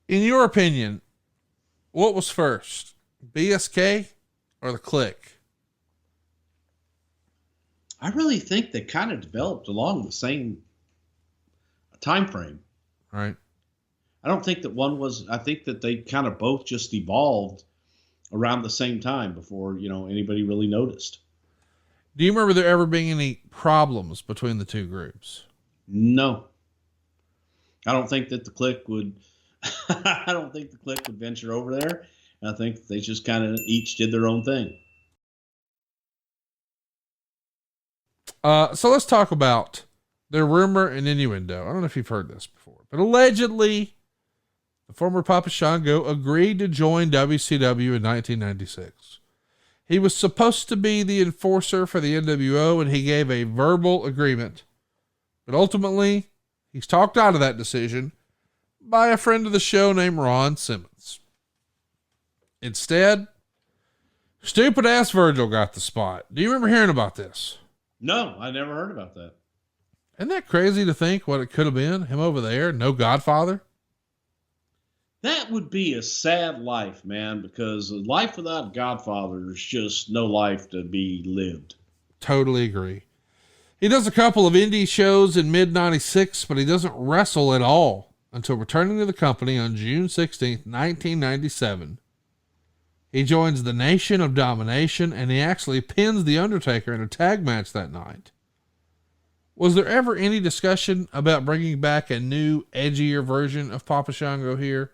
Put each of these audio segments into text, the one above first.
In your opinion, what was first, BSK or the Kliq? I really think they kind of developed along the same time frame. Right. I don't think that one was. I think that they kind of both just evolved around the same time before anybody really noticed. Do you remember there ever being any problems between the two groups? No, I don't think that the Kliq would. I don't think the Kliq would venture over there. I think they just kind of each did their own thing. So let's talk about their rumor and innuendo. I don't know if you've heard this before, but allegedly, the former Papa Shango agreed to join WCW in 1996. He was supposed to be the enforcer for the NWO, and he gave a verbal agreement. But ultimately, he's talked out of that decision by a friend of the show named Ron Simmons. Instead, stupid ass Virgil got the spot. Do you remember hearing about this? No, I never heard about that. Isn't that crazy to think what it could have been? Him over there, no Godfather. That would be a sad life, man, because a life without Godfather is just no life to be lived. Totally agree. He does a couple of indie shows in mid-96, but he doesn't wrestle at all until returning to the company on June 16th, 1997. He joins the Nation of Domination, and he actually pins The Undertaker in a tag match that night. Was there ever any discussion about bringing back a new, edgier version of Papa Shango here?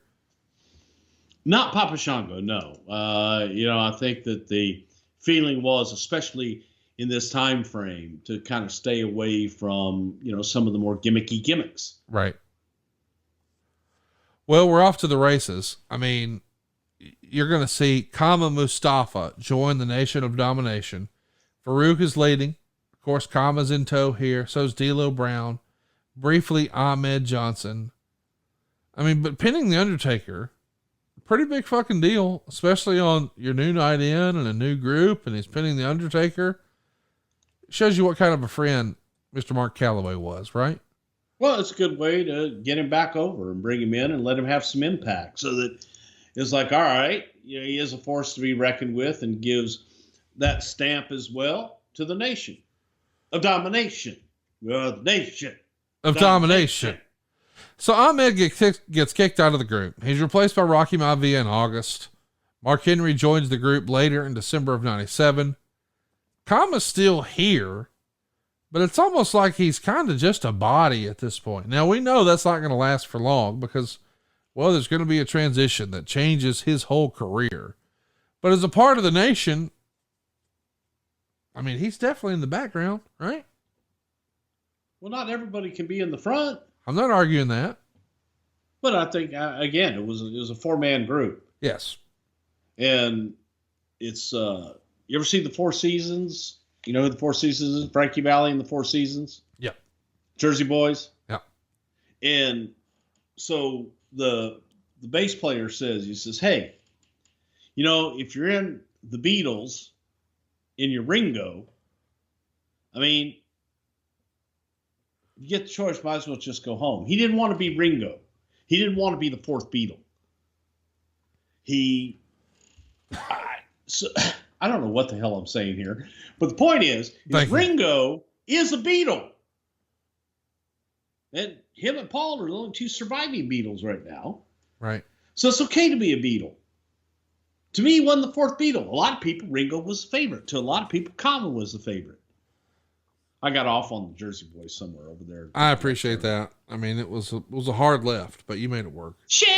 Not Papa Shango, no. I think that the feeling was, especially in this time frame, to kind of stay away from, some of the more gimmicky gimmicks. Right. Well, we're off to the races. I mean, you're going to see Kama Mustafa join the Nation of Domination. Farouk is leading. Of course, Kama's in tow here. So's D'Lo Brown. Briefly, Ahmed Johnson. I mean, but pinning The Undertaker, pretty big fucking deal, especially on your new night in and a new group, and he's pinning The Undertaker. Shows you what kind of a friend Mr. Mark Calloway was, right? Well, it's a good way to get him back over and bring him in and let him have some impact so that it's like, all right, he is a force to be reckoned with and gives that stamp as well to the Nation of Domination. The Nation of Domination. So Ahmed gets kicked out of the group. He's replaced by Rocky Maivia in August. Mark Henry joins the group later in December of 97. Kama's still here, but it's almost like he's kind of just a body at this point. Now, we know that's not going to last for long because, well, there's going to be a transition that changes his whole career. But as a part of the Nation, I mean, he's definitely in the background, right? Well, not everybody can be in the front. I'm not arguing that. But I think, again, it was a 4-man group. Yes. And it's, you ever see the Four Seasons? You know who the Four Seasons is? Frankie Valli and the Four Seasons? Yeah. Jersey Boys? Yeah. And so the bass player says, hey, if you're in the Beatles in your Ringo, I mean, if you get the choice, might as well just go home. He didn't want to be Ringo. He didn't want to be the fourth Beatle. I don't know what the hell I'm saying here, but the point is Ringo is a Beatle. And him and Paul are the only two surviving Beatles right now. Right. So it's okay to be a Beatle. To me, he wasn't the fourth Beatle. A lot of people, Ringo was the favorite. To a lot of people, Kama was the favorite. I got off on the Jersey Boys somewhere over there. I appreciate that. I mean, it was a hard left, but you made it work. Sherry,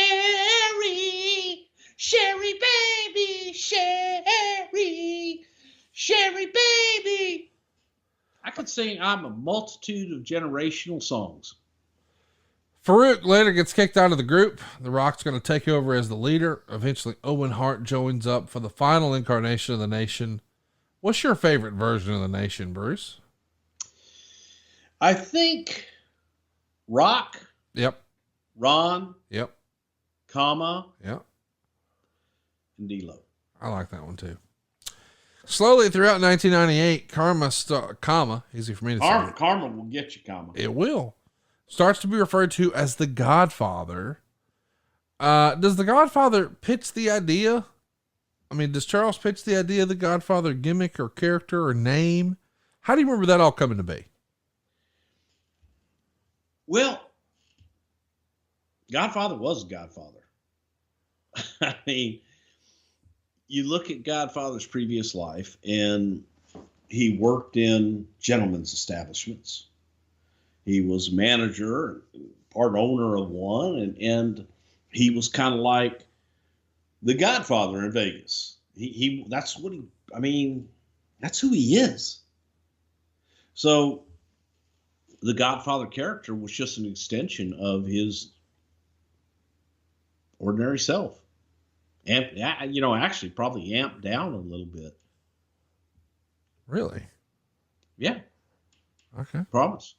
Sherry baby, Sherry, Sherry baby. I could sing I'm a multitude of generational songs. Farouk later gets kicked out of the group. The Rock's going to take over as the leader. Eventually, Owen Hart joins up for the final incarnation of the Nation. What's your favorite version of the Nation, Bruce? I think Rock. Yep. Ron. Yep. Kama. Yep. And D'Lo. I like that one too. Slowly throughout 1998, Kama, easy for me to say. Karma will get you, Kama. It will. Starts to be referred to as the Godfather. Does the Godfather pitch the idea? I mean, does Charles pitch the idea of the Godfather gimmick or character or name? How do you remember that all coming to be? Well, Godfather was Godfather. I mean, you look at Godfather's previous life, and he worked in gentlemen's establishments. He was manager, part owner of one, and he was kind of like the Godfather in Vegas. That's what he, I mean, that's who he is. So the Godfather character was just an extension of his ordinary self. And, actually probably amped down a little bit. Really? Yeah. Okay. Promise.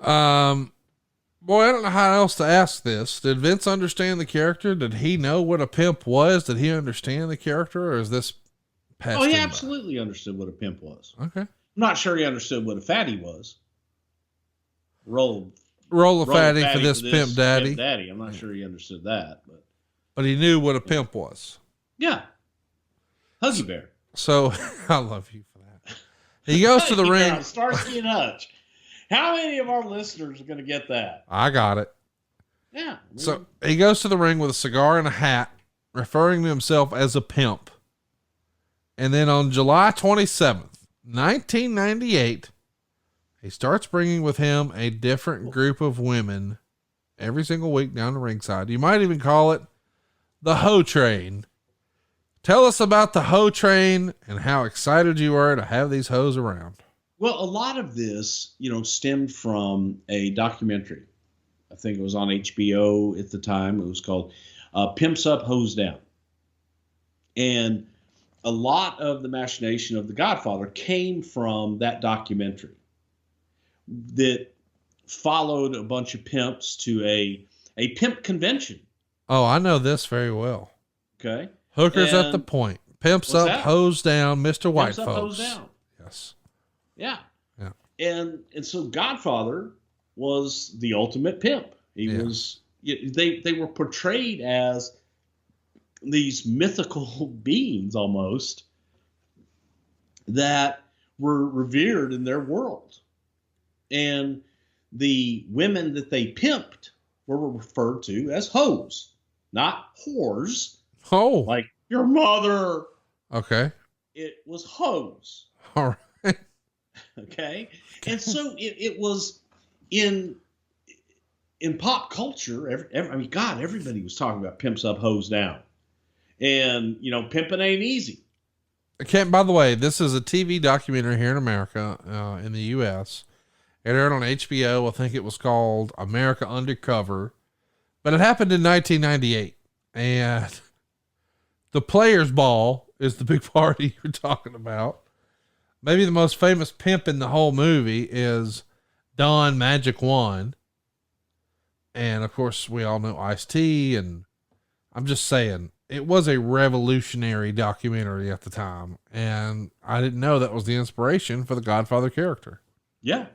Boy, I don't know how else to ask this. Did Vince understand the character? Did he know what a pimp was? Did he understand the character, or is this past? Oh, he absolutely understood what a pimp was. Okay. I'm not sure he understood what a fatty was. Roll a fatty for this pimp daddy. I'm not sure he understood that, but he knew what a pimp was. Yeah. Huggy Bear. So I love you for that. He goes to the ring. Starsky and Hutch. How many of our listeners are going to get that? I got it. Yeah. So he goes to the ring with a cigar and a hat, referring to himself as a pimp. And then on July 27th, 1998, he starts bringing with him a different group of women every single week down the ringside. You might even call it the Hoe Train. Tell us about the Hoe Train and how excited you were to have these hoes around. Well, a lot of this, stemmed from a documentary. I think it was on HBO at the time. It was called Pimps Up, Hoes Down. And a lot of the machination of The Godfather came from that documentary that followed a bunch of pimps to a pimp convention. Oh, I know this very well. Okay. Hookers at the point. Pimps up, hoes down, Mr. White Pimps up, folks. hoes down. Yes. Yeah. Yeah. And so Godfather was the ultimate pimp. He was, they were portrayed as these mythical beings almost that were revered in their world. And the women that they pimped were referred to as hoes, not whores. Oh. Like your mother. Okay. It was hoes. All right. Okay. And so it was in pop culture. Everybody was talking about pimps up, hoes down. And, pimping ain't easy. By the way, this is a TV documentary here in America, in the U.S. It aired on HBO. I think it was called America Undercover. But it happened in 1998. And the Players Ball is the big party you're talking about. Maybe the most famous pimp in the whole movie is Don Magic One. And of course, we all know Ice-T. And I'm just saying, it was a revolutionary documentary at the time. And I didn't know that was the inspiration for the Godfather character. Yeah.